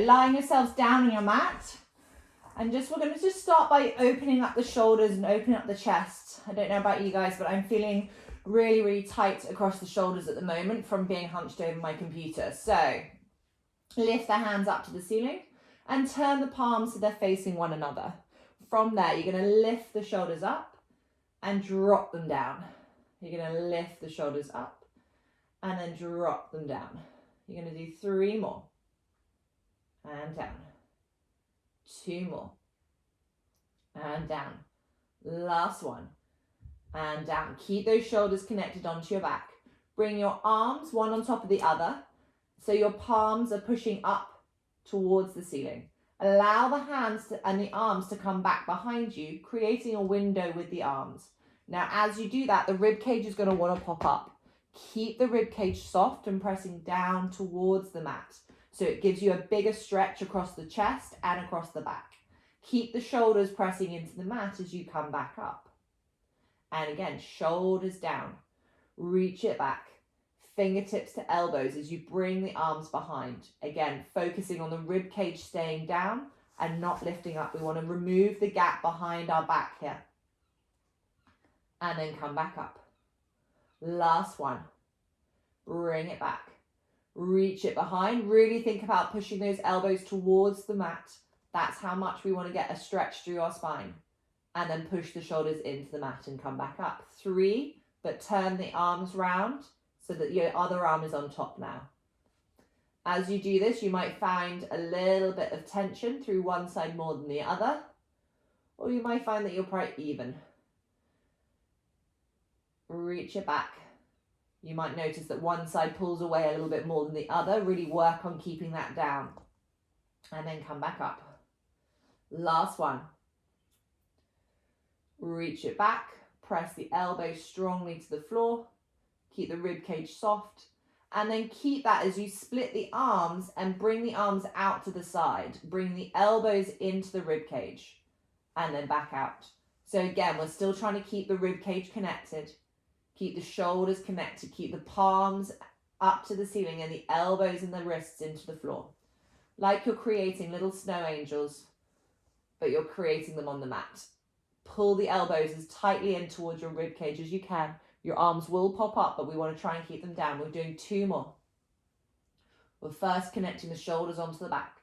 lying yourselves down on your mat. And we're going to just start by opening up the shoulders and opening up the chest. I don't know about you guys, but I'm feeling really, really tight across the shoulders at the moment from being hunched over my computer. So lift the hands up to the ceiling and turn the palms so they're facing one another. From there, you're going to lift the shoulders up and drop them down. You're going to lift the shoulders up and then drop them down. You're going to do 3 more. And down. 2 more. And down. Last one. And down. Keep those shoulders connected onto your back. Bring your arms one on top of the other, so your palms are pushing up towards the ceiling. Allow the hands and the arms to come back behind you, creating a window with the arms. Now, as you do that, the rib cage is going to want to pop up. Keep the rib cage soft and pressing down towards the mat, so it gives you a bigger stretch across the chest and across the back. Keep the shoulders pressing into the mat as you come back up. And again, shoulders down. Reach it back. Fingertips to elbows as you bring the arms behind. Again, focusing on the rib cage staying down and not lifting up. We want to remove the gap behind our back here. And then come back up. Last one. Bring it back. Reach it behind. Really think about pushing those elbows towards the mat. That's how much we want to get a stretch through our spine. And then push the shoulders into the mat and come back up. 3, but turn the arms round so that your other arm is on top now. As you do this, you might find a little bit of tension through one side more than the other, or you might find that you're quite even. Reach it back. You might notice that one side pulls away a little bit more than the other. Really work on keeping that down. And then come back up. Last one. Reach it back. Press the elbows strongly to the floor. Keep the rib cage soft. And then keep that as you split the arms and bring the arms out to the side. Bring the elbows into the rib cage and then back out. So again, we're still trying to keep the rib cage connected. Keep the shoulders connected. Keep the palms up to the ceiling and the elbows and the wrists into the floor. Like you're creating little snow angels, but you're creating them on the mat. Pull the elbows as tightly in towards your rib cage as you can. Your arms will pop up, but we want to try and keep them down. We're doing 2 more. We're first connecting the shoulders onto the back.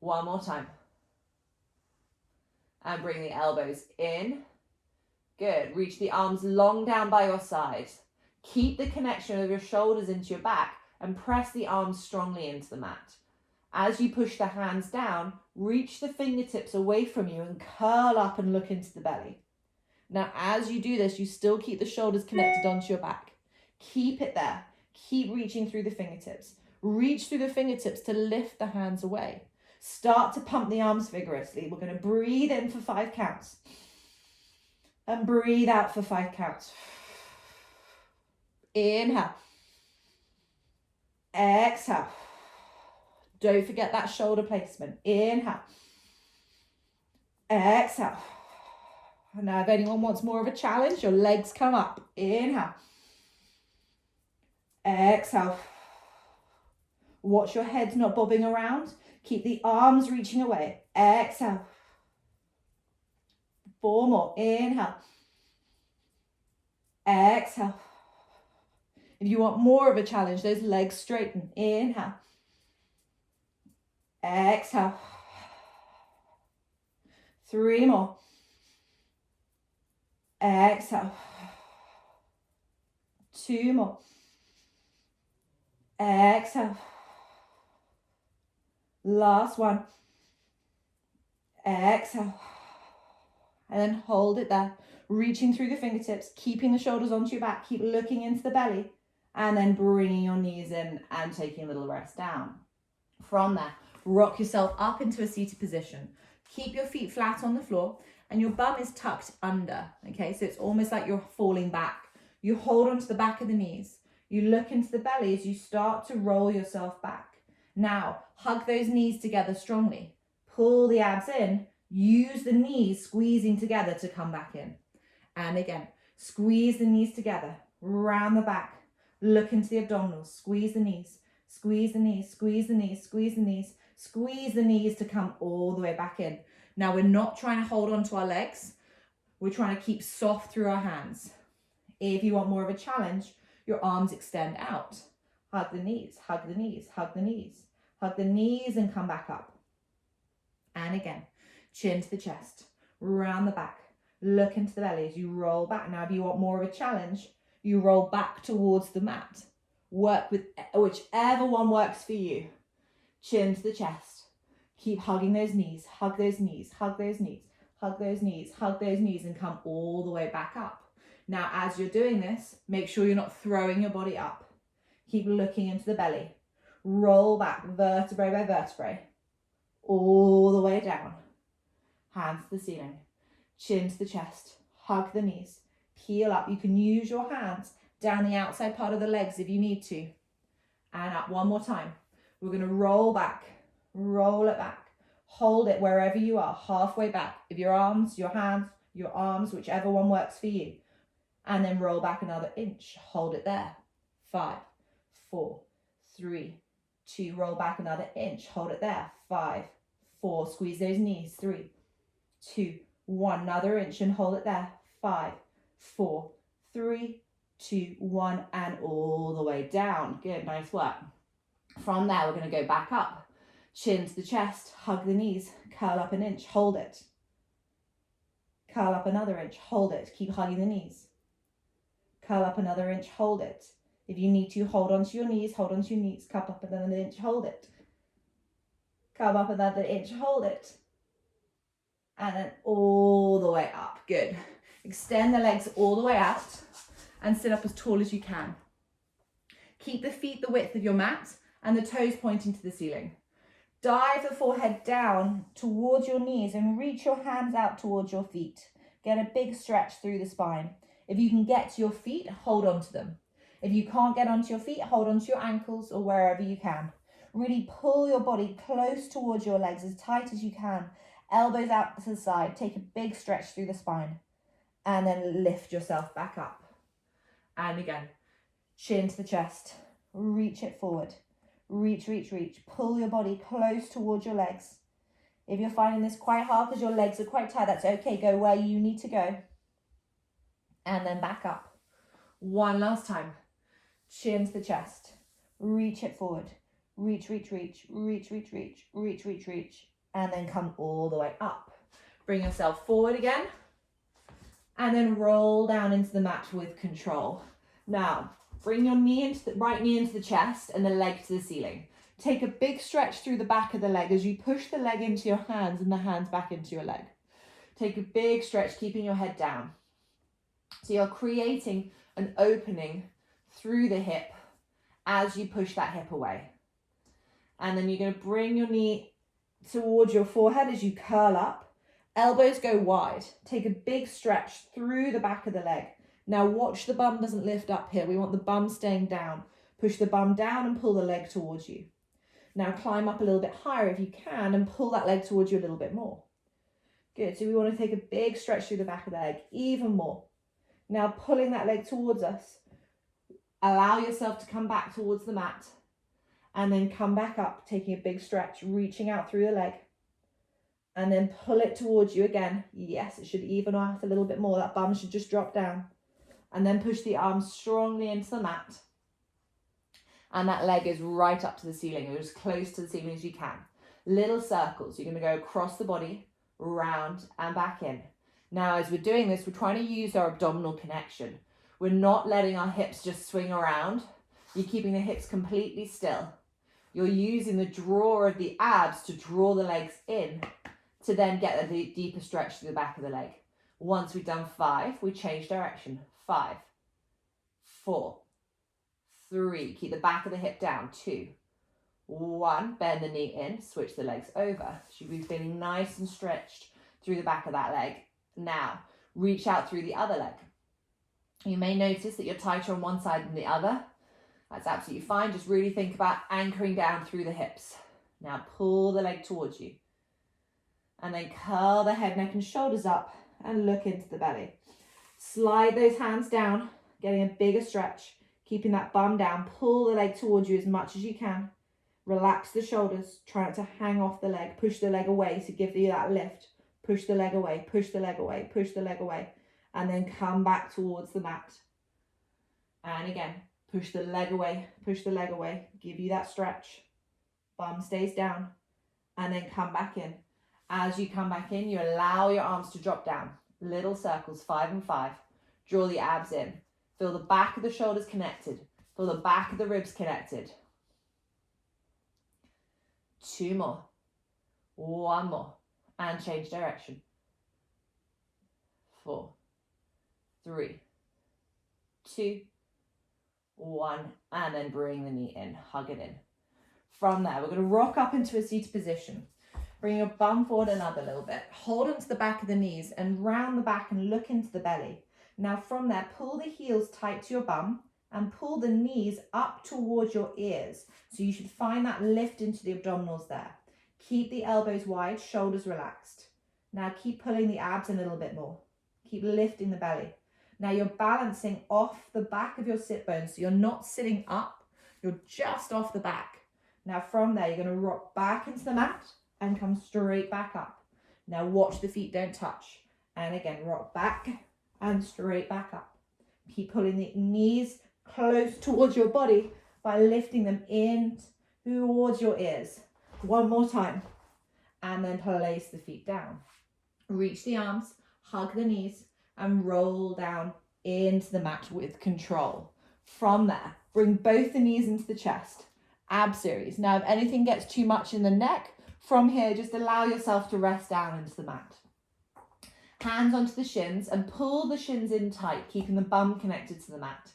1 more time. And bring the elbows in. Good. Reach the arms long down by your sides. Keep the connection of your shoulders into your back and press the arms strongly into the mat. As you push the hands down, reach the fingertips away from you and curl up and look into the belly. Now, as you do this, you still keep the shoulders connected onto your back. Keep it there. Keep reaching through the fingertips. Reach through the fingertips to lift the hands away. Start to pump the arms vigorously. We're going to breathe in for 5 counts. And breathe out for 5 counts. Inhale. Exhale. Don't forget that shoulder placement. Inhale. Exhale. Now, if anyone wants more of a challenge, your legs come up. Inhale. Exhale. Watch your head not bobbing around. Keep the arms reaching away. Exhale. 4 more. Inhale. Exhale. If you want more of a challenge, those legs straighten. Inhale. Exhale. 3 more. Exhale. 2 more. Exhale. Last one. Exhale. And then hold it there. Reaching through the fingertips, keeping the shoulders onto your back. Keep looking into the belly. And then bringing your knees in and taking a little rest down. From there, rock yourself up into a seated position. Keep your feet flat on the floor and your bum is tucked under. Okay, so it's almost like you're falling back. You hold onto the back of the knees. You look into the belly as you start to roll yourself back. Now, hug those knees together strongly. Pull the abs in. Use the knees squeezing together to come back in. And again, squeeze the knees together. Round the back. Look into the abdominals. Squeeze the knees. Squeeze the knees, squeeze the knees, squeeze the knees, squeeze the knees to come all the way back in. Now we're not trying to hold on to our legs. We're trying to keep soft through our hands. If you want more of a challenge, your arms extend out. Hug the knees, hug the knees, hug the knees. Hug the knees and come back up. And again, chin to the chest, round the back. Look into the belly as you roll back. Now, if you want more of a challenge, you roll back towards the mat. Work with whichever one works for you. Chin to the chest. Keep hugging those knees, hug those knees, hug those knees, hug those knees, hug those knees, and come all the way back up. Now, as you're doing this, make sure you're not throwing your body up. Keep looking into the belly. Roll back vertebrae by vertebrae, all the way down. Hands to the ceiling, chin to the chest, hug the knees, peel up. You can use your hands down the outside part of the legs if you need to. And up one more time. We're going to roll back, roll it back. Hold it wherever you are, halfway back. If your arms, your hands, your arms, whichever one works for you. And then roll back another inch. Hold it there. 5, 4, 3, 2. Roll back another inch. Hold it there. 5, 4. Squeeze those knees. 3, 2, 1. Another inch and hold it there. 5, 4, 3, 2, 1. And all the way down. Good. Nice work. From there, we're going to go back up. Chin to the chest. Hug the knees. Curl up an inch. Hold it. Curl up another inch. Hold it. Keep hugging the knees. Curl up another inch, hold it. If you need to, hold onto your knees, hold onto your knees. Curl up another inch, hold it. Curl up another inch, hold it. And then all the way up. Good. Extend the legs all the way out and sit up as tall as you can. Keep the feet the width of your mat and the toes pointing to the ceiling. Dive the forehead down towards your knees and reach your hands out towards your feet. Get a big stretch through the spine. If you can get to your feet, hold on to them. If you can't get onto your feet, hold onto your ankles or wherever you can. Really pull your body close towards your legs as tight as you can. Elbows out to the side. Take a big stretch through the spine. And then lift yourself back up. And again, chin to the chest. Reach it forward. Reach, reach, reach. Pull your body close towards your legs. If you're finding this quite hard because your legs are quite tight, that's okay. Go where you need to go. And then back up. One last time. Chin to the chest. Reach it forward. Reach, reach, reach. Reach, reach, reach. Reach, reach, reach. And then come all the way up. Bring yourself forward again. And then roll down into the mat with control. Now, bring your right knee into the chest and the leg to the ceiling. Take a big stretch through the back of the leg as you push the leg into your hands and the hands back into your leg. Take a big stretch, keeping your head down. So you're creating an opening through the hip as you push that hip away. And then you're going to bring your knee towards your forehead as you curl up. Elbows go wide. Take a big stretch through the back of the leg. Now watch the bum doesn't lift up here. We want the bum staying down. Push the bum down and pull the leg towards you. Now climb up a little bit higher if you can and pull that leg towards you a little bit more. Good. So we want to take a big stretch through the back of the leg, even more. Now pulling that leg towards us. Allow yourself to come back towards the mat and then come back up, taking a big stretch, reaching out through the leg and then pull it towards you again. Yes, it should even out a little bit more. That bum should just drop down and then push the arms strongly into the mat. And that leg is right up to the ceiling. You're as close to the ceiling as you can. Little circles. You're going to go across the body, round and back in. Now, as we're doing this, we're trying to use our abdominal connection. We're not letting our hips just swing around. You're keeping the hips completely still. You're using the draw of the abs to draw the legs in to then get a deeper stretch through the back of the leg. Once we've done 5, we change direction. 5, 4, 3. Keep the back of the hip down. 2, 1. Bend the knee in. Switch the legs over. Should be feeling nice and stretched through the back of that leg. Now, reach out through the other leg. You may notice that you're tighter on one side than the other. That's absolutely fine. Just really think about anchoring down through the hips. Now pull the leg towards you. And then curl the head, neck and shoulders up and look into the belly. Slide those hands down, getting a bigger stretch. Keeping that bum down, pull the leg towards you as much as you can. Relax the shoulders, try not to hang off the leg, push the leg away to give you that lift. Push the leg away, push the leg away, push the leg away, and then come back towards the mat. And again, push the leg away, give you that stretch. Bum stays down, and then come back in. As you come back in, you allow your arms to drop down. Little circles, 5 and 5. Draw the abs in. Feel the back of the shoulders connected. Feel the back of the ribs connected. 2 more. 1 more. And change direction. 4, 3, 2, 1. And then bring the knee in. Hug it in. From there, we're going to rock up into a seated position. Bring your bum forward another little bit. Hold onto the back of the knees and round the back and look into the belly. Now from there, pull the heels tight to your bum and pull the knees up towards your ears. So you should find that lift into the abdominals there. Keep the elbows wide, shoulders relaxed. Now keep pulling the abs a little bit more. Keep lifting the belly. Now you're balancing off the back of your sit bones. So you're not sitting up, you're just off the back. Now from there, you're going to rock back into the mat and come straight back up. Now watch the feet don't touch. And again, rock back and straight back up. Keep pulling the knees close towards your body by lifting them in towards your ears. 1 more time. And then place the feet down. Reach the arms, hug the knees, and roll down into the mat with control. From there, bring both the knees into the chest. Ab series. Now, if anything gets too much in the neck, from here, just allow yourself to rest down into the mat. Hands onto the shins and pull the shins in tight, keeping the bum connected to the mat.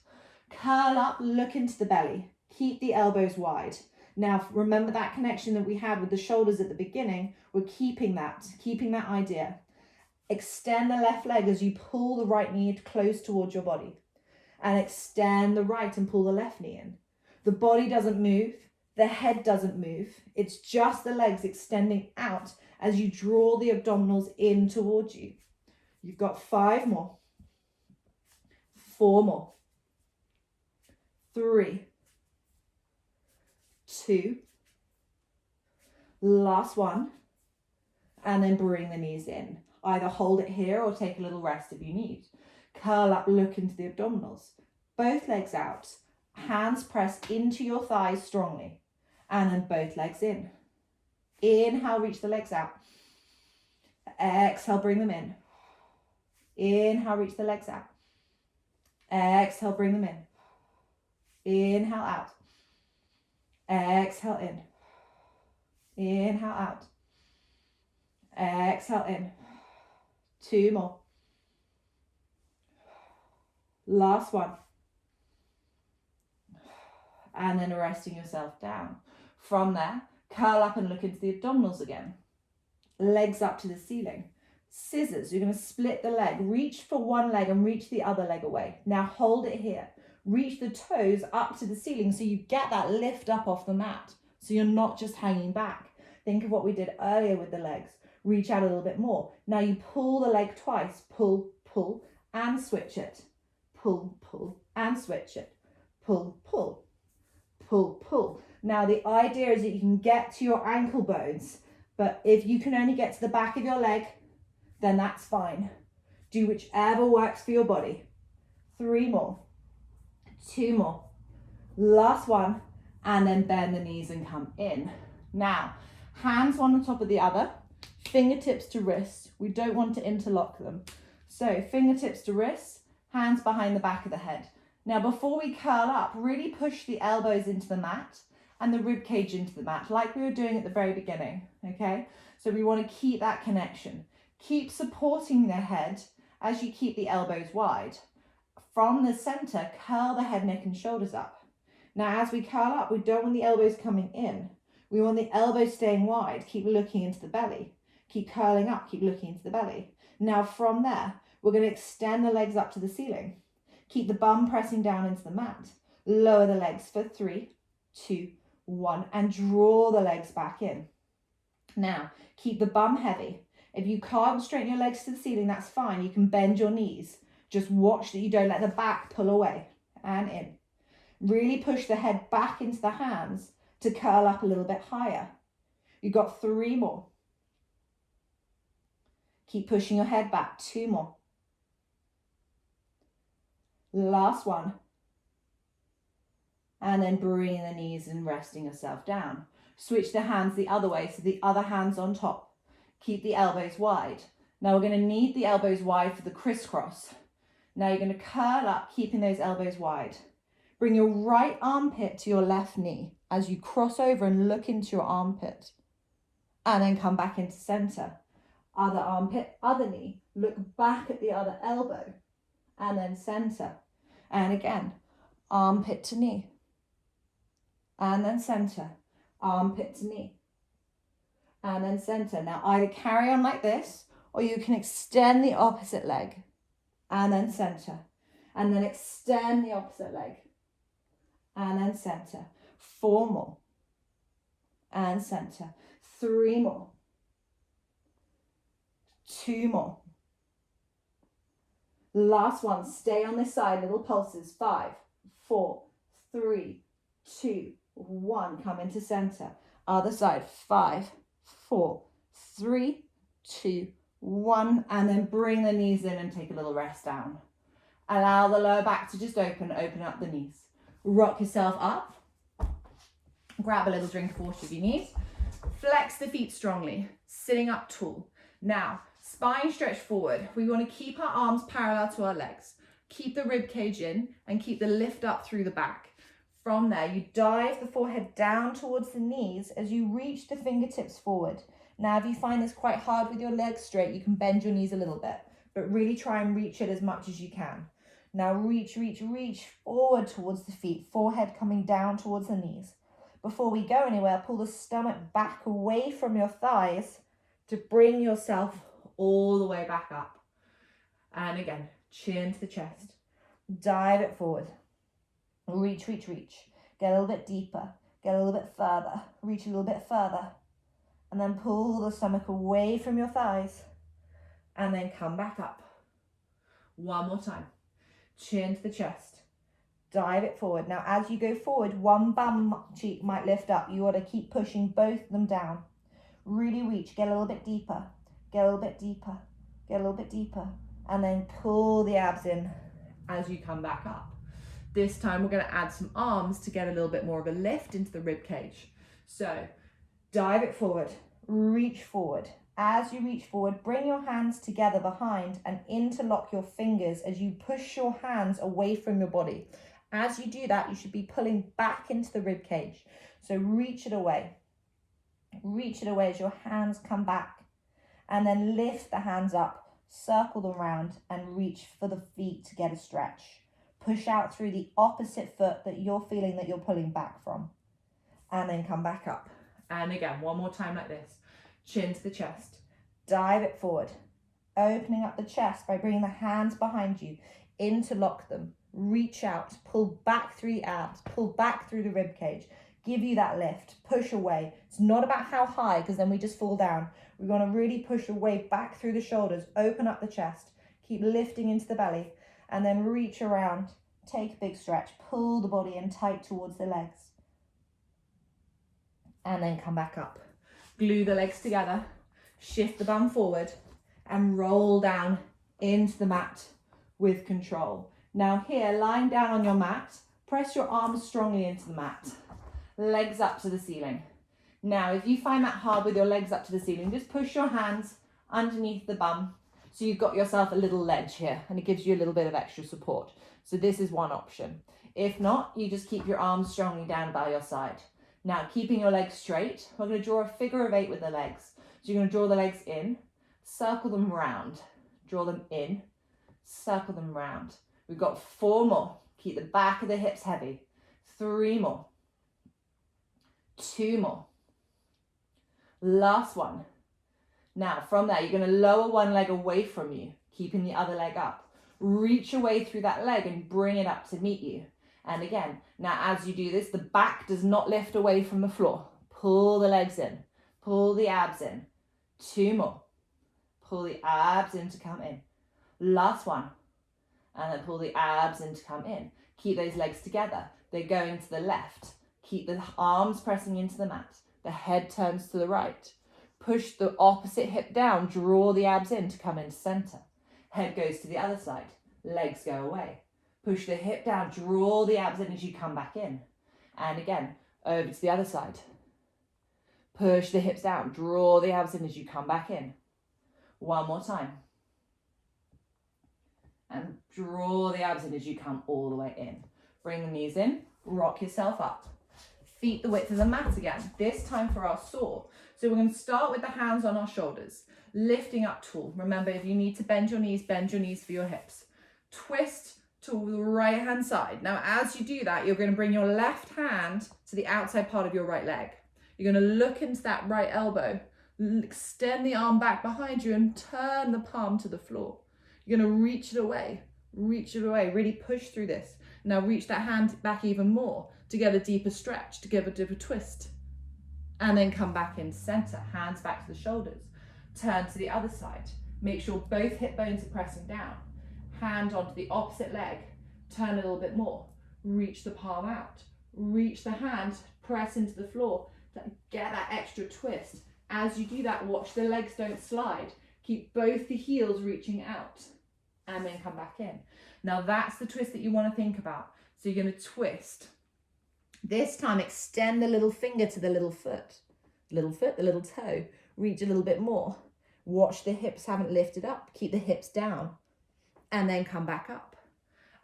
Curl up, look into the belly. Keep the elbows wide. Now, remember that connection that we had with the shoulders at the beginning. We're keeping that idea. Extend the left leg as you pull the right knee close towards your body. And extend the right and pull the left knee in. The body doesn't move. The head doesn't move. It's just the legs extending out as you draw the abdominals in towards you. You've got 5 more. 4 more. 3. 2. Last one. And then bring the knees in. Either hold it here or take a little rest if you need. Curl up, look into the abdominals. Both legs out. Hands pressed into your thighs strongly. And then both legs in. Inhale, reach the legs out. Exhale, bring them in. Inhale, reach the legs out. Exhale, bring them in. Inhale, out. Exhale, in. Inhale, out. Exhale, in. 2 more. Last one. And then resting yourself down. From there, curl up and look into the abdominals again. Legs up to the ceiling. Scissors, you're going to split the leg. Reach for one leg and reach the other leg away. Now hold it here. Reach the toes up to the ceiling so you get that lift up off the mat. So you're not just hanging back. Think of what we did earlier with the legs. Reach out a little bit more. Now you pull the leg twice. Pull, pull, and switch it. Pull, pull, and switch it. Pull, pull, pull, pull. Now the idea is that you can get to your ankle bones, but if you can only get to the back of your leg, then that's fine. Do whichever works for your body. 3 more. 2 more. Last one. And then bend the knees and come in. Now, hands one on top of the other. Fingertips to wrists. We don't want to interlock them. So fingertips to wrists, hands behind the back of the head. Now, before we curl up, really push the elbows into the mat and the rib cage into the mat, like we were doing at the very beginning, okay? So we want to keep that connection. Keep supporting the head as you keep the elbows wide. From the center, curl the head, neck, and shoulders up. Now, as we curl up, we don't want the elbows coming in. We want the elbows staying wide. Keep looking into the belly. Keep curling up, keep looking into the belly. Now, from there, we're going to extend the legs up to the ceiling. Keep the bum pressing down into the mat. Lower the legs for 3, 2, 1, and draw the legs back in. Now, keep the bum heavy. If you can't straighten your legs to the ceiling, that's fine. You can bend your knees. Just watch that you don't let the back pull away. And in. Really push the head back into the hands to curl up a little bit higher. You've got 3 more. Keep pushing your head back, 2 more. Last one. And then bringing the knees and resting yourself down. Switch the hands the other way, so the other hand's on top. Keep the elbows wide. Now we're going to need the elbows wide for the crisscross. Now you're going to curl up, keeping those elbows wide. Bring your right armpit to your left knee as you cross over and look into your armpit. And then come back into center. Other armpit, other knee. Look back at the other elbow. And then center. And again, armpit to knee. And then center. Armpit to knee. And then center. Now either carry on like this, or you can extend the opposite leg. And then center. And then extend the opposite leg. And then center. 4 more. And center. 3 more. 2 more. Last one. Stay on this side. Little pulses. 5, 4, 3, 2, 1. Come into center. Other side. 5, 4, 3, 2, 1. And then bring the knees in and take a little rest down. Allow the lower back to just open up the knees. Rock yourself up. Grab a little drink of water if you need. Flex the feet strongly, sitting up tall. Now, spine stretch forward. We want to keep our arms parallel to our legs. Keep the rib cage in and keep the lift up through the back. From there, you dive the forehead down towards the knees as you reach the fingertips forward. Now, if you find this quite hard with your legs straight, you can bend your knees a little bit, but really try and reach it as much as you can. Now reach, reach, reach forward towards the feet, forehead coming down towards the knees. Before we go anywhere, pull the stomach back away from your thighs to bring yourself all the way back up. And again, chin to the chest. Dive it forward. Reach, reach, reach. Get a little bit deeper. Get a little bit further. Reach a little bit further. And then pull the stomach away from your thighs. And then come back up. One more time. Chin to the chest. Dive it forward. Now as you go forward, one bum cheek might lift up. You want to keep pushing both of them down. Really reach. Get a little bit deeper. Get a little bit deeper. Get a little bit deeper. And then pull the abs in as you come back up. This time we're going to add some arms to get a little bit more of a lift into the rib cage. So dive it forward. Reach forward. As you reach forward, bring your hands together behind and interlock your fingers as you push your hands away from your body. As you do that, you should be pulling back into the rib cage. So reach it away. Reach it away as your hands come back. And then lift the hands up, circle them around and reach for the feet to get a stretch. Push out through the opposite foot that you're feeling that you're pulling back from. And then come back up. And again, one more time like this. Chin to the chest. Dive it forward. Opening up the chest by bringing the hands behind you. Interlock them. Reach out. Pull back through the abs. Pull back through the rib cage. Give you that lift. Push away. It's not about how high, because then we just fall down. We want to really push away back through the shoulders. Open up the chest. Keep lifting into the belly. And then reach around. Take a big stretch. Pull the body in tight towards the legs. And then come back up. Glue the legs together, shift the bum forward and roll down into the mat with control. Now here, lying down on your mat, press your arms strongly into the mat, legs up to the ceiling. Now, if you find that hard with your legs up to the ceiling, just push your hands underneath the bum so you've got yourself a little ledge here and it gives you a little bit of extra support. So this is one option. If not, you just keep your arms strongly down by your side. Now, keeping your legs straight, we're going to draw a figure of 8 with the legs. So you're going to draw the legs in, circle them round, draw them in, circle them round. We've got 4 more. Keep the back of the hips heavy. 3 more. 2 more. Last one. Now, from there, you're going to lower one leg away from you, keeping the other leg up. Reach away through that leg and bring it up to meet you. And again, now as you do this, the back does not lift away from the floor. Pull the legs in. Pull the abs in. 2 more. Pull the abs in to come in. Last one. And then pull the abs in to come in. Keep those legs together. They're going to the left. Keep the arms pressing into the mat. The head turns to the right. Push the opposite hip down, draw the abs in to come into center. Head goes to the other side, legs go away. Push the hip down, draw the abs in as you come back in. And again, over to the other side. Push the hips down, draw the abs in as you come back in. One more time. And draw the abs in as you come all the way in. Bring the knees in, rock yourself up. Feet the width of the mat again, this time for our saw. So we're going to start with the hands on our shoulders, lifting up tall. Remember, if you need to bend your knees for your hips. Twist to the right hand side. Now, as you do that, you're going to bring your left hand to the outside part of your right leg. You're going to look into that right elbow, extend the arm back behind you and turn the palm to the floor. You're going to reach it away, really push through this. Now reach that hand back even more to get a deeper stretch, to give a deeper twist. And then come back in center, hands back to the shoulders. Turn to the other side. Make sure both hip bones are pressing down. Hand onto the opposite leg. Turn a little bit more. Reach the palm out. Reach the hand, press into the floor. Get that extra twist. As you do that, watch the legs don't slide. Keep both the heels reaching out. And then come back in. Now that's the twist that you want to think about. So you're going to twist. This time extend the little finger to the little foot, the little toe. Reach a little bit more. Watch the hips haven't lifted up. Keep the hips down. And then come back up.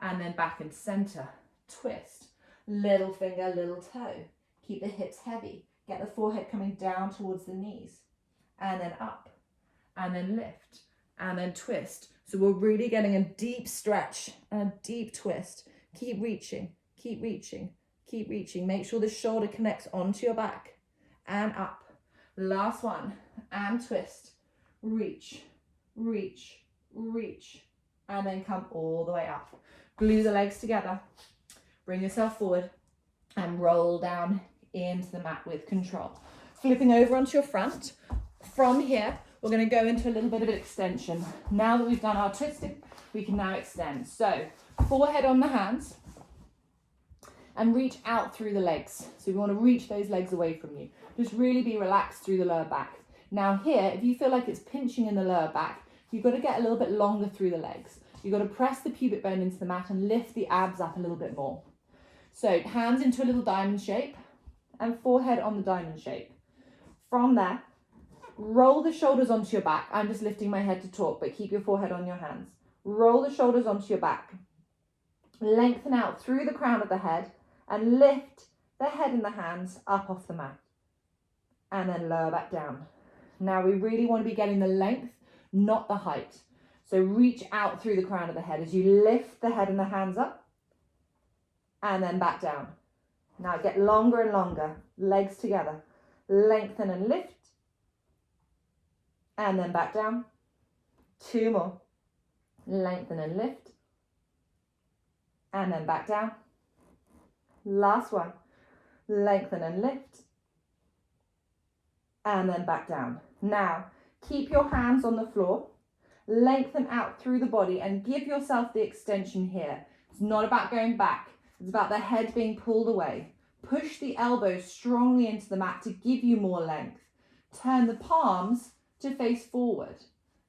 And then back into center. Twist. Little finger, little toe. Keep the hips heavy. Get the forehead coming down towards the knees. And then up. And then lift. And then twist. So we're really getting a deep stretch and a deep twist. Keep reaching, keep reaching, keep reaching. Make sure the shoulder connects onto your back and up. Last one, and twist. Reach, reach, reach, and then come all the way up. Glue the legs together. Bring yourself forward and roll down into the mat with control. Flipping over onto your front. From here, we're going to go into a little bit of an extension. Now that we've done our twisting, we can now extend. So, forehead on the hands and reach out through the legs. So we want to reach those legs away from you. Just really be relaxed through the lower back. Now here, if you feel like it's pinching in the lower back, you've got to get a little bit longer through the legs. You've got to press the pubic bone into the mat and lift the abs up a little bit more. So hands into a little diamond shape and forehead on the diamond shape. From there, roll the shoulders onto your back. I'm just lifting my head to talk, but keep your forehead on your hands. Roll the shoulders onto your back. Lengthen out through the crown of the head and lift the head and the hands up off the mat. And then lower back down. Now we really want to be getting the length, not the height. So reach out through the crown of the head as you lift the head and the hands up and then back down. Now get longer and longer, legs together. Lengthen and lift. And then back down. 2 more. Lengthen and lift. And then back down. Last one. Lengthen and lift. And then back down. Now, keep your hands on the floor. Lengthen out through the body and give yourself the extension here. It's not about going back. It's about the head being pulled away. Push the elbows strongly into the mat to give you more length. Turn the palms to face forward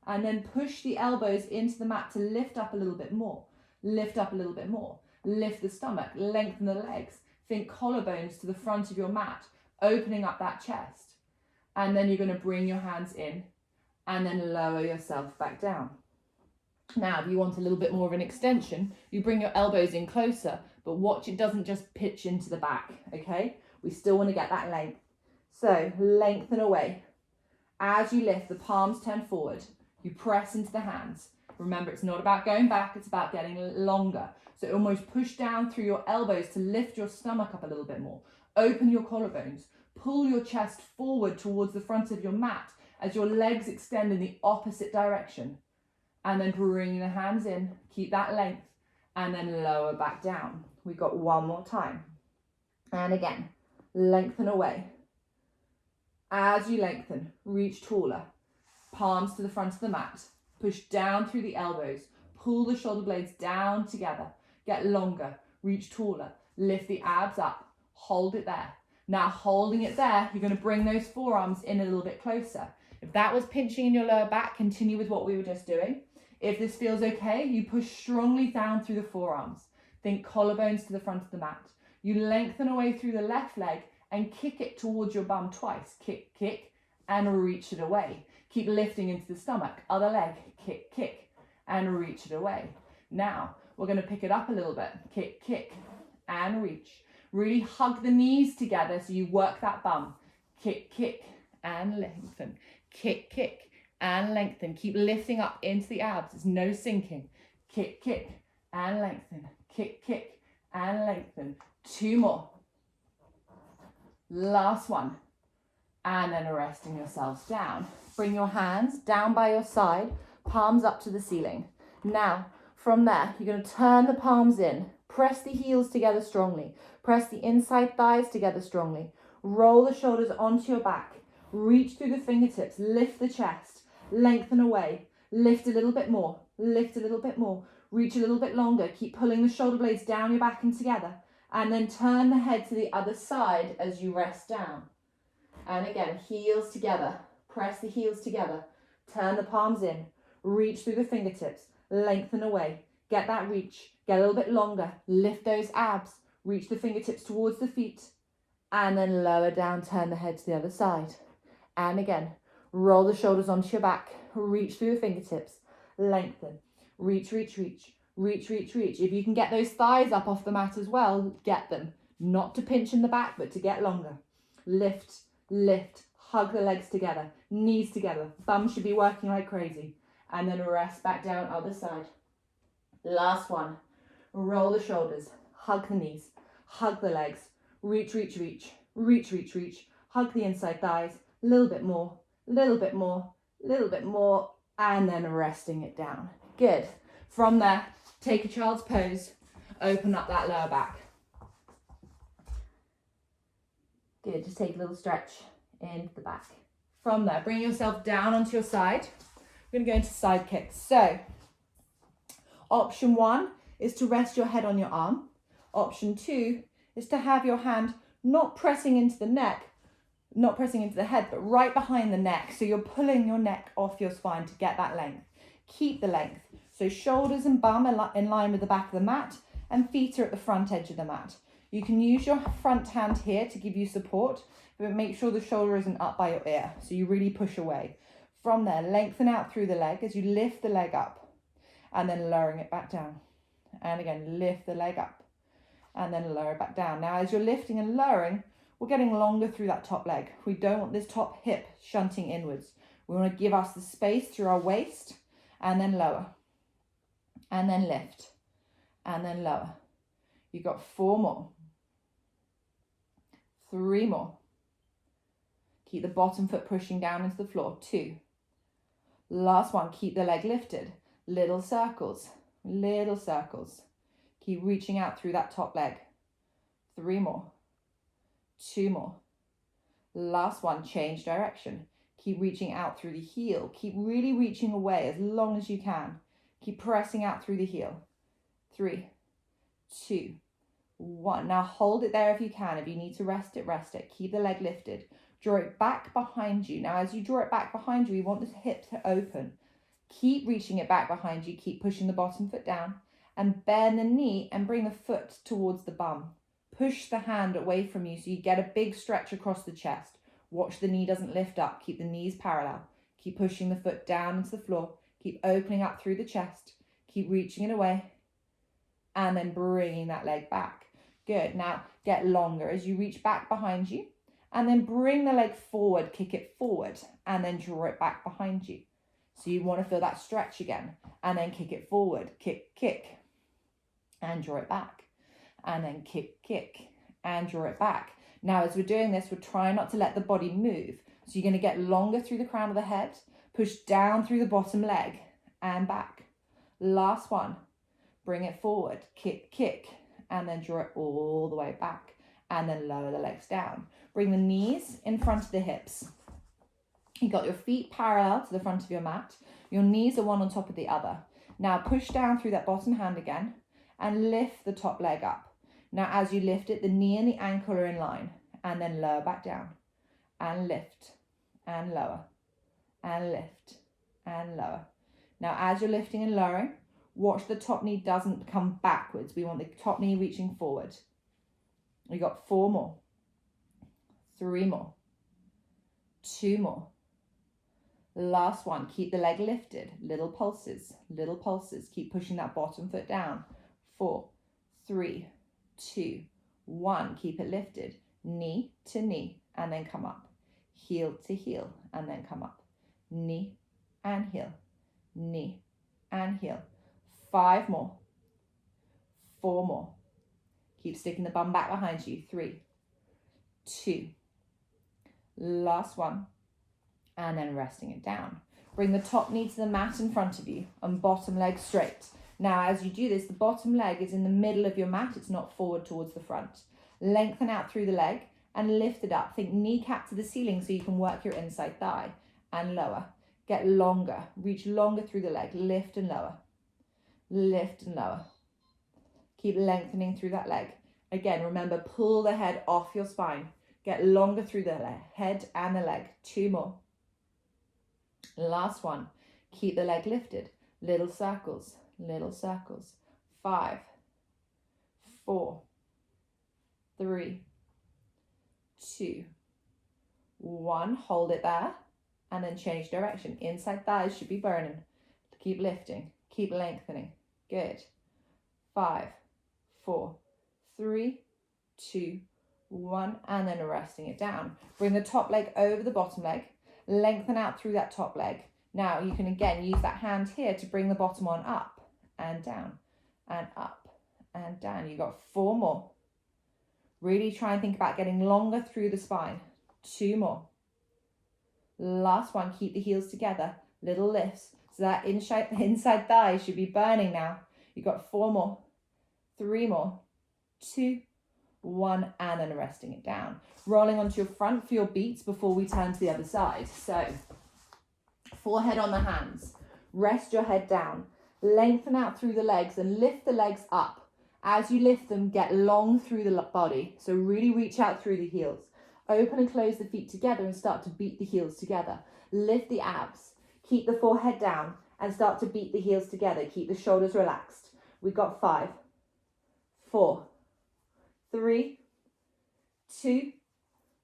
and then push the elbows into the mat to lift up a little bit more. Lift up a little bit more. Lift the stomach, lengthen the legs. Think collarbones to the front of your mat, opening up that chest. And then you're going to bring your hands in and then lower yourself back down. Now, if you want a little bit more of an extension, you bring your elbows in closer, but watch it doesn't just pitch into the back, okay? We still want to get that length. So lengthen away. As you lift, the palms turn forward. You press into the hands. Remember, it's not about going back, it's about getting longer. So almost push down through your elbows to lift your stomach up a little bit more. Open your collarbones. Pull your chest forward towards the front of your mat as your legs extend in the opposite direction. And then bring the hands in, keep that length, and then lower back down. We've got one more time. And again, lengthen away. As you lengthen, reach taller. Palms to the front of the mat. Push down through the elbows. Pull the shoulder blades down together. Get longer. Reach taller. lift the abs up, hold it there. Now holding it there, you're going to bring those forearms in a little bit closer. If that was pinching in your lower back, continue with what we were just doing. If this feels okay, you push strongly down through the forearms. Think collarbones to the front of the mat. You lengthen away through the left leg and kick it towards your bum twice. Kick, kick, and reach it away. Keep lifting into the stomach. Other leg, kick, kick, and reach it away. Now, we're going to pick it up a little bit. Kick, kick, and reach. Really hug the knees together so you work that bum. Kick, kick, and lengthen. Kick, kick, and lengthen. Keep lifting up into the abs. There's no sinking. Kick, kick, and lengthen. Kick, kick, and lengthen. 2 more. Last one. And then resting yourselves down. Bring your hands down by your side, palms up to the ceiling. Now, from there, you're going to turn the palms in. Press the heels together strongly. Press the inside thighs together strongly. Roll the shoulders onto your back. Reach through the fingertips. Lift the chest. Lengthen away. Lift a little bit more. Lift a little bit more. Reach a little bit longer. Keep pulling the shoulder blades down your back and together. And then turn the head to the other side as you rest down. And again, heels together. Press the heels together. Turn the palms in. Reach through the fingertips. Lengthen away. Get that reach. Get a little bit longer. Lift those abs. Reach the fingertips towards the feet. And then lower down. Turn the head to the other side. And again, roll the shoulders onto your back. Reach through the fingertips. Lengthen. Reach, reach, reach. Reach, reach, reach. If you can get those thighs up off the mat as well, get them. Not to pinch in the back, but to get longer. Lift, lift. Hug the legs together. Knees together. Bum should be working like crazy. And then rest back down other side. Last one. Roll the shoulders. Hug the knees. Hug the legs. Reach, reach, reach. Reach, reach, reach. Hug the inside thighs. A little bit more. Little bit more. Little bit more. And then resting it down. Good. From there, take a child's pose. Open up that lower back. Good. Just take a little stretch into the back. From there, bring yourself down onto your side. We're going to go into side kicks. So, option 1 is to rest your head on your arm. Option 2 is to have your hand not pressing into the neck, not pressing into the head, but right behind the neck. So you're pulling your neck off your spine to get that length. Keep the length. So shoulders and bum are in line with the back of the mat, and feet are at the front edge of the mat. You can use your front hand here to give you support, but make sure the shoulder isn't up by your ear. So you really push away. From there, lengthen out through the leg as you lift the leg up, and then lowering it back down. And again, lift the leg up, and then lower it back down. Now, as you're lifting and lowering, we're getting longer through that top leg. We don't want this top hip shunting inwards. We want to give us the space through our waist, and then lower, and then lift, and then lower. You've got 4 more. 3 more. Keep the bottom foot pushing down into the floor. 2. Last one, keep the leg lifted. Little circles, little circles. Keep reaching out through that top leg. 3 more. 2 more. Last one, change direction. Keep reaching out through the heel. Keep really reaching away as long as you can. Keep pressing out through the heel. 3, 2, 1. Now hold it there if you can. If you need to rest it, rest it. Keep the leg lifted. Draw it back behind you. Now, as you draw it back behind you, we want this hip to open. Keep reaching it back behind you. Keep pushing the bottom foot down, and bend the knee and bring the foot towards the bum. Push the hand away from you so you get a big stretch across the chest. Watch the knee doesn't lift up. Keep the knees parallel. Keep pushing the foot down into the floor. Keep opening up through the chest. Keep reaching it away, and then bringing that leg back. Good. Now, get longer as you reach back behind you. And then bring the leg forward, kick it forward, and then draw it back behind you. So you want to feel that stretch again. And then kick it forward, kick, kick, and draw it back. And then kick, kick, and draw it back. Now, as we're doing this, we're trying not to let the body move. So you're going to get longer through the crown of the head, push down through the bottom leg, and back. Last one. Bring it forward, kick, kick, and then draw it all the way back. And then lower the legs down. Bring the knees in front of the hips. You've got your feet parallel to the front of your mat. Your knees are one on top of the other. Now push down through that bottom hand again and lift the top leg up. Now as you lift it, the knee and the ankle are in line, and then lower back down, and lift, and lower, and lift, and lower. Now as you're lifting and lowering, watch the top knee doesn't come backwards. We want the top knee reaching forward. We got 4 more, 3 more, 2 more. Last one, keep the leg lifted, little pulses, keep pushing that bottom foot down. 4, 3, 2, 1, keep it lifted, knee to knee, and then come up, heel to heel, and then come up, knee and heel, knee and heel. 5 more, 4 more, keep sticking the bum back behind you. 3, 2, last one, and then resting it down. Bring the top knee to the mat in front of you and bottom leg straight. Now as you do this, the bottom leg is in the middle of your mat, it's not forward towards the front. Lengthen out through the leg and lift it up. Think kneecap to the ceiling so you can work your inside thigh, and lower. Get longer, reach longer through the leg, lift and lower, lift and lower. Keep lengthening through that leg. Again, remember, pull the head off your spine. Get longer through the head and the leg. 2 more. Last one. Keep the leg lifted. Little circles, little circles. 5, 4, 3, 2, 1. Hold it there and then change direction. Inside thighs should be burning. Keep lifting, keep lengthening. Good. 5, 4, 3, 2, 1, and then resting it down. Bring the top leg over the bottom leg. Lengthen out through that top leg. Now you can again use that hand here to bring the bottom one up and down and up and down. You got 4 more. Really try and think about getting longer through the spine. 2 more. Last one, keep the heels together. Little lifts. So that inside thigh should be burning now. You got 4 more, 3 more, 2, 1, and then resting it down. Rolling onto your front for your beats before we turn to the other side. So, forehead on the hands. Rest your head down. Lengthen out through the legs and lift the legs up. As you lift them, get long through the body. So really reach out through the heels. Open and close the feet together and start to beat the heels together. Lift the abs. Keep the forehead down and start to beat the heels together. Keep the shoulders relaxed. We've got 5, 4, 3, 2,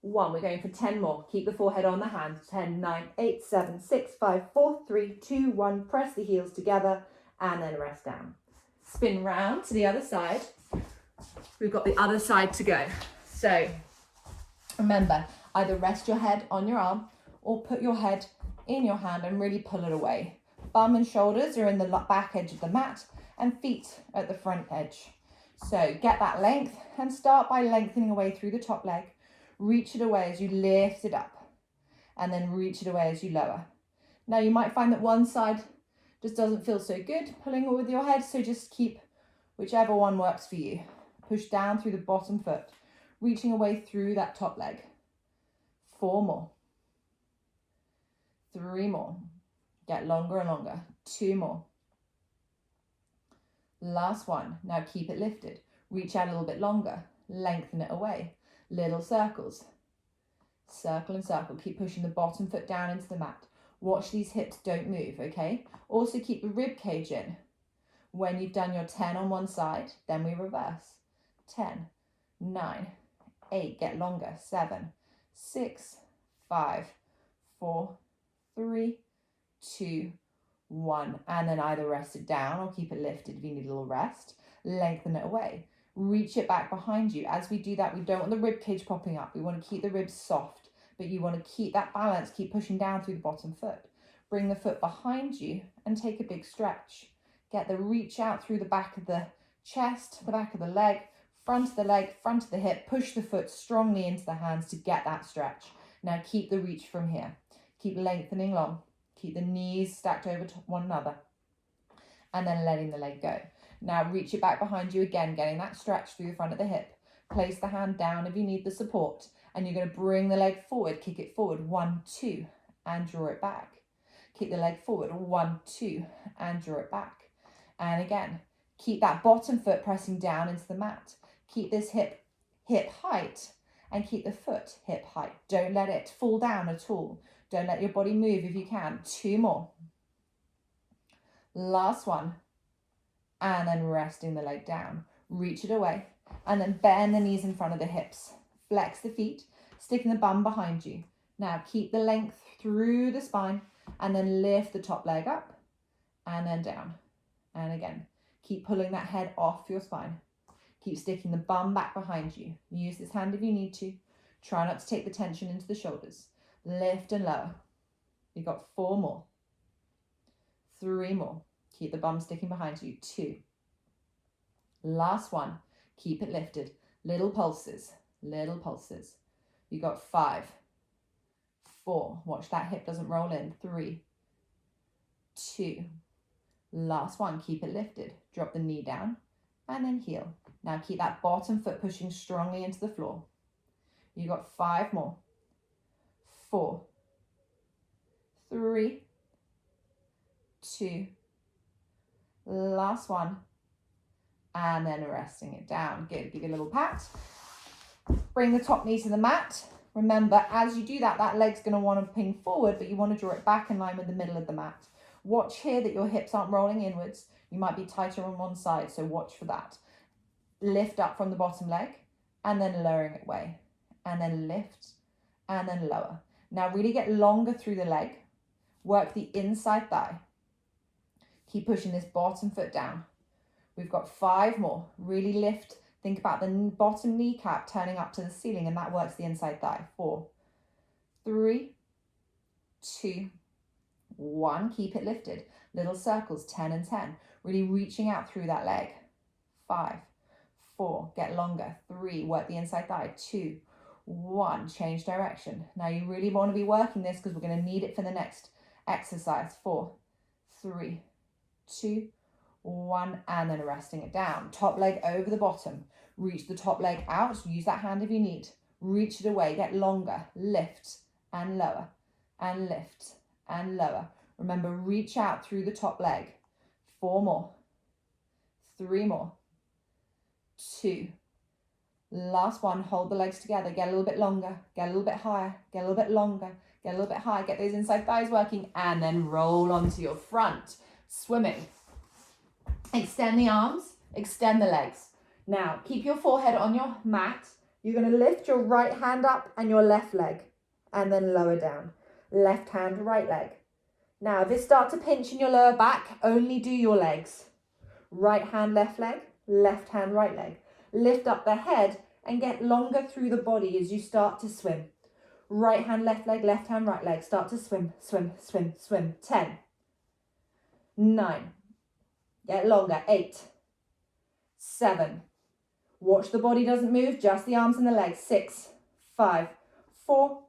1. We're going for 10 more. Keep the forehead on the hands. 10, 9, 8, 7, 6, 5, 4, 3, 2, 1. Press the heels together and then rest down. Spin round to the other side. We've got the other side to go. So remember, either rest your head on your arm or put your head in your hand and really pull it away. Bum and shoulders are in the back edge of the mat and feet at the front edge. So get that length and start by lengthening away through the top leg. Reach it away as you lift it up and then reach it away as you lower. Now you might find that one side just doesn't feel so good pulling it with your head, so just keep whichever one works for you. Push down through the bottom foot, reaching away through that top leg. 4 more. 3 more. Get longer and longer. 2 more. Last one. Now keep it lifted. Reach out a little bit longer. Lengthen it away. Little circles. Circle and circle. Keep pushing the bottom foot down into the mat. Watch these hips don't move, okay? Also keep the rib cage in. When you've done your 10 on one side, then we reverse. 10, 9, 8, get longer. 7, 6, 5, 4, 3, 2, 1. And then either rest it down or keep it lifted if you need a little rest. Lengthen it away. Reach it back behind you. As we do that, we don't want the rib cage popping up. We want to keep the ribs soft, but you want to keep that balance. Keep pushing down through the bottom foot. Bring the foot behind you and take a big stretch. Get the reach out through the back of the chest, the back of the leg, front of the leg, front of the hip. Push the foot strongly into the hands to get that stretch. Now keep the reach from here. Keep lengthening long. Keep the knees stacked over one another. And then letting the leg go. Now reach it back behind you again, getting that stretch through the front of the hip. Place the hand down if you need the support. And you're going to bring the leg forward, kick it forward. 1, 2, and draw it back. Kick the leg forward. 1, 2, and draw it back. And again, keep that bottom foot pressing down into the mat. Keep this hip height and keep the foot hip height. Don't let it fall down at all. Don't let your body move if you can. 2 more. Last one. And then resting the leg down. Reach it away. And then bend the knees in front of the hips. Flex the feet, sticking the bum behind you. Now keep the length through the spine and then lift the top leg up and then down. And again, keep pulling that head off your spine. Keep sticking the bum back behind you. Use this hand if you need to. Try not to take the tension into the shoulders. Lift and lower. You've got 4 more. 3 more. Keep the bum sticking behind you. 2. Last one. Keep it lifted. Little pulses. Little pulses. You got 5. 4. Watch that hip doesn't roll in. 3. 2. Last one. Keep it lifted. Drop the knee down and then heel. Now keep that bottom foot pushing strongly into the floor. You got 5 more. 4. 3. 2. Last one. And then resting it down. Good. Give you a little pat. Bring the top knee to the mat. Remember, as you do that, that leg's going to want to ping forward, but you want to draw it back in line with the middle of the mat. Watch here that your hips aren't rolling inwards. You might be tighter on one side, so watch for that. Lift up from the bottom leg and then lowering it away. And then lift and then lower. Now really get longer through the leg. Work the inside thigh. Keep pushing this bottom foot down. We've got 5 more. Really lift. Think about the bottom kneecap turning up to the ceiling, and that works the inside thigh. 4, 3, 2, 1. Keep it lifted. Little circles, 10 and 10. Really reaching out through that leg. 5, 4. Get longer. 3. Work the inside thigh. 2, 1. Change direction. Now you really want to be working this because we're going to need it for the next exercise. 4, 3, 2, 1, and then resting it down. Top leg over the bottom. Reach the top leg out. Use that hand if you need. Reach it away. Get longer. Lift and lower and lift and lower. Remember, reach out through the top leg. 4 more. 3 more. 2. Last one. Hold the legs together. Get a little bit longer. Get a little bit higher. Get a little bit longer. Get a little bit higher. Get those inside thighs working and then roll onto your front. Swimming. Extend the arms, extend the legs. Now, keep your forehead on your mat. You're going to lift your right hand up and your left leg and then lower down. Left hand, right leg. Now, if it starts to pinch in your lower back, only do your legs. Right hand, left leg, left hand, right leg. Lift up the head and get longer through the body as you start to swim. Right hand, left leg, left hand, right leg. Start to swim, swim, swim, swim. 10, 9, get longer. 8, 7. Watch the body doesn't move, just the arms and the legs. 6, 5, 4,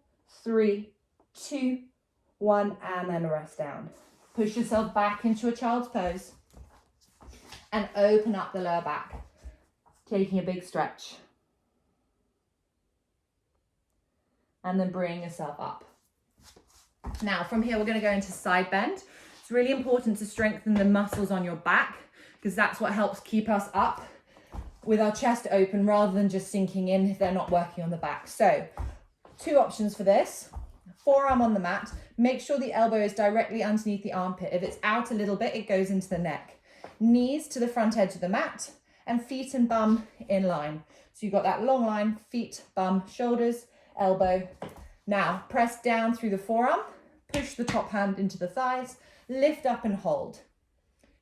3, 2, 1, and then rest down. Push yourself back into a child's pose and open up the lower back, taking a big stretch. And then bring yourself up. Now from here, we're going to go into side bend. It's really important to strengthen the muscles on your back because that's what helps keep us up with our chest open rather than just sinking in if they're not working on the back. So 2 options for this. Forearm on the mat. Make sure the elbow is directly underneath the armpit. If it's out a little bit, it goes into the neck. Knees to the front edge of the mat and feet and bum in line. So you've got that long line, feet, bum, shoulders, elbow. Now press down through the forearm, push the top hand into the thighs, lift up and hold.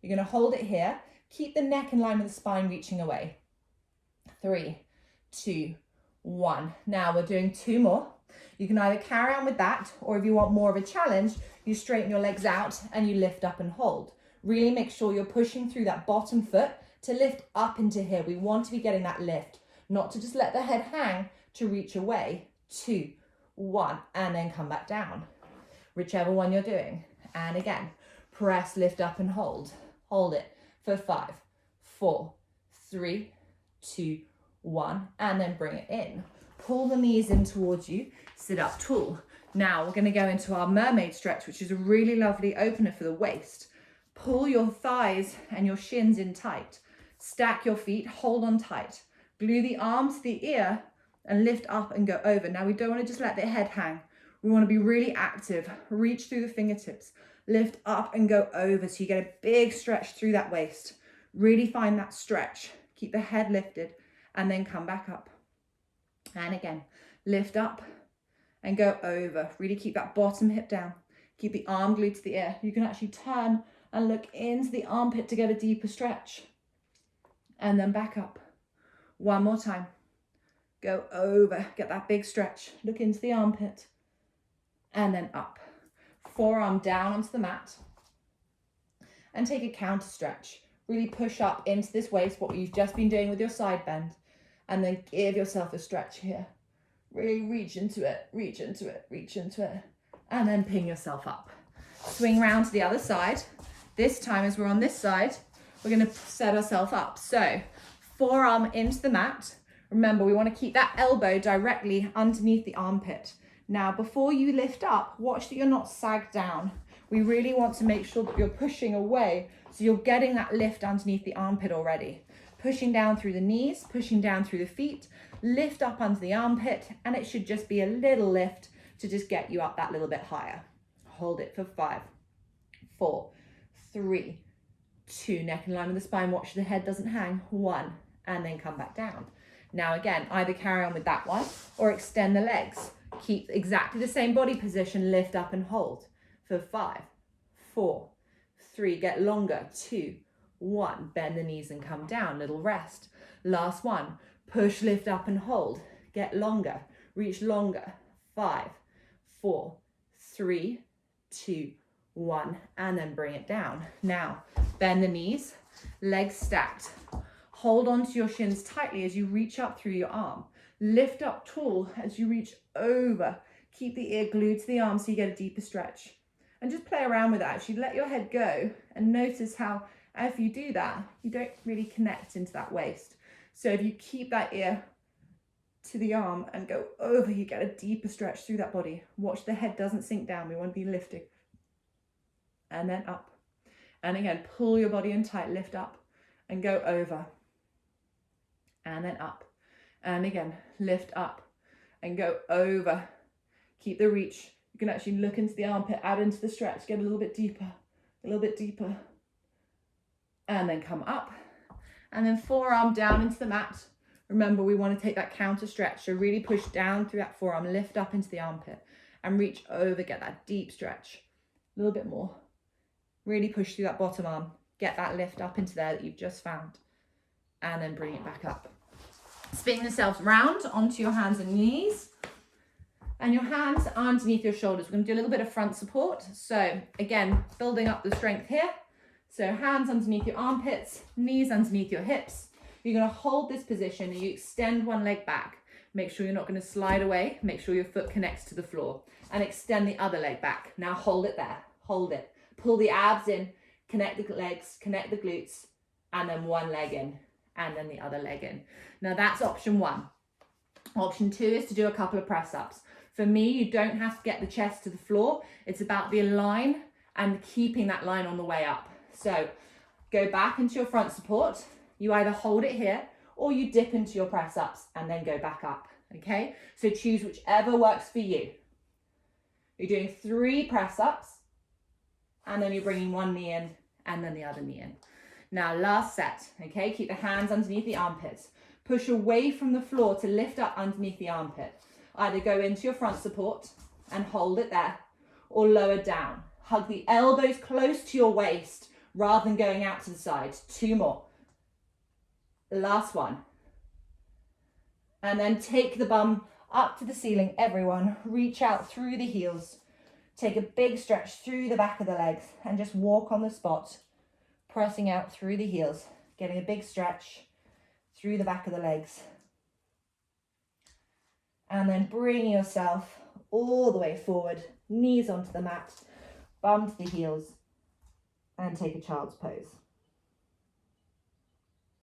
You're going to hold it here. Keep the neck in line with the spine reaching away. 3, 2, 1. Now we're doing 2 more. You can either carry on with that, or if you want more of a challenge, you straighten your legs out and you lift up and hold. Really make sure you're pushing through that bottom foot to lift up into here. We want to be getting that lift, not to just let the head hang to reach away. 2, 1, and then come back down. Whichever one you're doing. And again, press, lift up and hold. Hold it for 5, 4, 3, 2, 1, and then bring it in. Pull the knees in towards you, sit up tall. Now we're going to go into our mermaid stretch, which is a really lovely opener for the waist. Pull your thighs and your shins in tight. Stack your feet, hold on tight. Glue the arm to the ear and lift up and go over. Now we don't want to just let the head hang. We want to be really active. Reach through the fingertips, lift up and go over so you get a big stretch through that waist. Really find that stretch. Keep the head lifted and then come back up. And again, lift up and go over. Really keep that bottom hip down. Keep the arm glued to the ear. You can actually turn and look into the armpit to get a deeper stretch. And then back up. One more time. Go over, get that big stretch. Look into the armpit. And then up. Forearm down onto the mat. And take a counter stretch. Really push up into this waist, what you've just been doing with your side bend. And then give yourself a stretch here. Really reach into it, reach into it, reach into it. And then ping yourself up. Swing round to the other side. This time, as we're on this side, we're going to set ourselves up. So, forearm into the mat. Remember, we want to keep that elbow directly underneath the armpit. Now, before you lift up, watch that you're not sagged down. We really want to make sure that you're pushing away, so you're getting that lift underneath the armpit already. Pushing down through the knees, pushing down through the feet, lift up under the armpit, and it should just be a little lift to just get you up that little bit higher. Hold it for 5, 4, 3, 2, neck in line with the spine, watch the head doesn't hang, 1, and then come back down. Now again, either carry on with that one or extend the legs. Keep exactly the same body position, lift up and hold for 5, 4, 3, get longer, 2, 1, bend the knees and come down, little rest. Last one, push, lift up and hold, get longer, reach longer, 5, 4, 3, 2, 1, and then bring it down. Now, bend the knees, legs stacked. Hold on to your shins tightly as you reach up through your arm. Lift up tall as you reach over. Keep the ear glued to the arm so you get a deeper stretch. And just play around with that. Actually, let your head go and notice how, if you do that, you don't really connect into that waist. So if you keep that ear to the arm and go over, you get a deeper stretch through that body. Watch the head doesn't sink down. We want to be lifting. And then up. And again, pull your body in tight, lift up and go over. And then up. And again, lift up and go over. Keep the reach. You can actually look into the armpit, add into the stretch, get a little bit deeper, a little bit deeper. And then come up. And then forearm down into the mat. Remember, we want to take that counter stretch. So really push down through that forearm, lift up into the armpit and reach over, get that deep stretch. A little bit more. Really push through that bottom arm. Get that lift up into there that you've just found. And then bring it back up. Spin yourselves round onto your hands and knees. And your hands are underneath your shoulders. We're going to do a little bit of front support. So again, building up the strength here. So hands underneath your armpits, knees underneath your hips. You're going to hold this position and you extend one leg back. Make sure you're not going to slide away. Make sure your foot connects to the floor. And extend the other leg back. Now hold it there. Hold it. Pull the abs in. Connect the legs. Connect the glutes. And then one leg in. And then the other leg in. Now that's option 1. Option 2 is to do a couple of press ups. For me, you don't have to get the chest to the floor. It's about the line and keeping that line on the way up. So go back into your front support. You either hold it here or you dip into your press ups and then go back up. Okay, so choose whichever works for you. You're doing 3 press ups and then you're bringing one knee in and then the other knee in. Now last set, okay, keep the hands underneath the armpits. Push away from the floor to lift up underneath the armpit. Either go into your front support and hold it there or lower down. Hug the elbows close to your waist rather than going out to the side. 2 more. Last one. And then take the bum up to the ceiling, everyone. Reach out through the heels. Take a big stretch through the back of the legs and just walk on the spot, pressing out through the heels, getting a big stretch through the back of the legs. And then bring yourself all the way forward, knees onto the mat, bum to the heels, and take a child's pose.